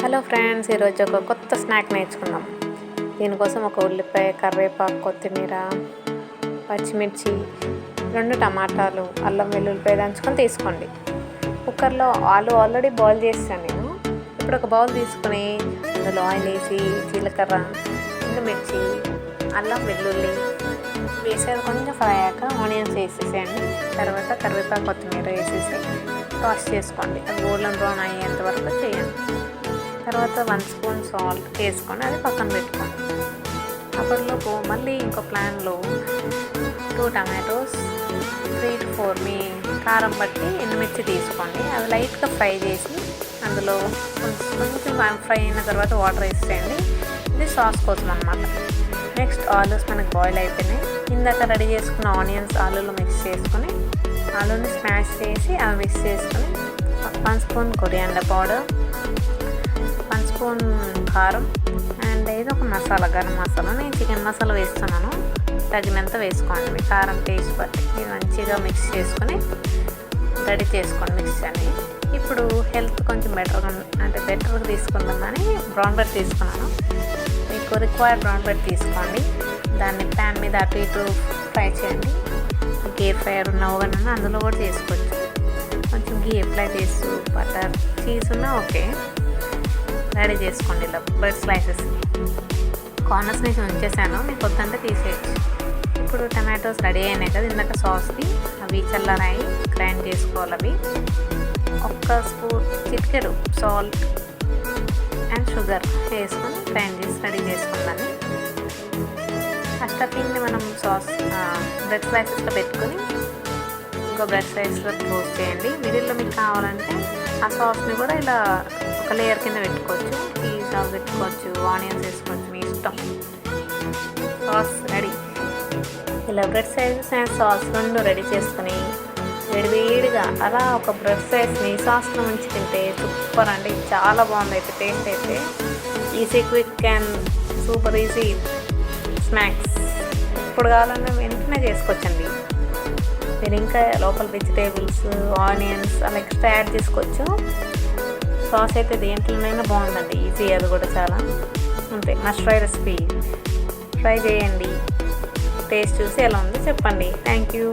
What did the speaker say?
Hello friends, ఈరోజు ఒక కొత్త స్నాక్ నేర్చుకుందాం. దీనికోసం ఒక ఉల్లిపాయ, కరివేపాకు, కొత్తిమీర, పచ్చిమిర్చి, 2 టమాటాలు, అల్లం వెల్లుల్లిపాయ దంచుకొని తీసుకోండి. కుక్కర్లో ఆల్రెడీ బాయిల్ చేస్తాను నేను. ఇప్పుడు ఒక బౌల్ తీసుకొని అందులో ఆయిల్ వేసి జీలకర్ర, ఎండుమిర్చి, అల్లం వెల్లుల్లి వేసేది కొంచెం ఫ్రై అయ్యాక ఆనియన్స్ వేసేసేయండి. తర్వాత కరివేపాకు, కొత్తిమీర వేసేసి టాస్ చేసుకోండి. అది గోల్డెన్ బ్రౌన్ అయ్యేంత వరకు చేయండి. తర్వాత 1 స్పూన్ సాల్ట్ వేసుకొని అది పక్కన పెట్టుకోండి. అప్పటిలోపు మళ్ళీ ఇంకో ప్యాన్లో 2 టమాటోస్, 3 to 4 మీ కారం బట్టి ఎండుమిర్చి తీసుకోండి. అవి లైట్గా ఫ్రై చేసి అందులో కొంచెం ఫ్రై అయిన తర్వాత వాటర్ వేసేయండి. ఇది సాస్ కోసం అన్నమాట. నెక్స్ట్ ఆలూస్ మనకు బాయిల్ అయిపోయినాయి. ఇందాక రెడీ చేసుకున్న ఆనియన్స్ ఆలూలో మిక్స్ చేసుకొని ఆలూని స్మాష్ చేసి అవి మిక్స్ చేసుకొని 1 స్పూన్ కొరియాండర్ పౌడర్, 1 స్పూన్ కారం అండ్ ఏదో ఒక మసాలా, గరం మసాలా. నేను చికెన్ మసాలా వేస్తున్నాను, తగినంత వేసుకోండి. మీ కారం టేస్ట్ బట్టి ఇది మంచిగా మిక్స్ చేసుకొని రెడీ చేసుకోండి మిక్స్ అని. ఇప్పుడు హెల్త్ కొంచెం బెటర్గా తీసుకుందామని బ్రౌన్ బ్రెడ్ తీసుకున్నాను. మీకు రిక్వైర్డ్ బ్రౌన్ బ్రెడ్ తీసుకోండి. దాన్ని ప్యాన్ మీద అటు ఇటు ఫ్రై చేయండి. ఎయిర్ ఫ్రైయర్ ఉన్న ఓవెన్ ఉన్న అందులో కూడా చేసుకోవచ్చు. కొంచెం గీ అప్లై చేస్తూ బటర్, చీజ్ ఉన్నా ఓకే. రెడీ చేసుకోండి ఇలా బ్రెడ్ స్లైసెస్. కార్నర్స్ నుంచి ఉంచేసాను, మీకు వద్దంటే తీసేయచ్చు. ఇప్పుడు టమాటోస్ రెడీ అయినాయి కదా ఇందాక సాస్కి, అవి చల్లరాయి గ్రైండ్ చేసుకోవాలి. అవి 1 స్పూన్ చిటికెడు సాల్ట్ అండ్ షుగర్ వేసుకొని గ్రైండ్ చేసి రెడీ చేసుకుందాన్ని. ఆ స్టఫింగ్ని మనం బ్రెడ్ స్లైసెస్లో పెట్టుకొని ఇంకో బ్రెడ్ స్లైస్లో క్లోజ్ చేయండి. మిడిల్లో మీకు కావాలంటే ఆ సాస్ని కూడా ఇలా ఒక లేయర్ కింద పెట్టుకోవచ్చు. చీజ్ పెట్టుకోవచ్చు, ఆనియన్స్ వేసుకోవచ్చు, మీ ఇష్టం. Sauce ready. ఇలా bread sizes and sauce 2 ready చేసుకుని వేడివేడిగా అలా ఒక బ్రెడ్ సైజ్ని సాస్లో ఉంచి తింటే సూపర్ అండి. చాలా బాగుంది అయితే టేస్ట్ అయితే. Easy, quick and super easy snacks. ఇప్పుడు కావాలన్నా వెంటనే చేసుకోవచ్చండి. మీరు ఇంకా లోపల వెజిటేబుల్స్, ఆనియన్స్ అలా ఎక్స్ట్రా యాడ్ చేసుకోవచ్చు. సాస్ అయితే దేంట్లోనైనా బాగుందండి, ఈజీ. అది కూడా చాలా అంతే. Must try recipe. ట్రై చేయండి, టేస్ట్ చూసి ఎలా ఉందో చెప్పండి. Thank you.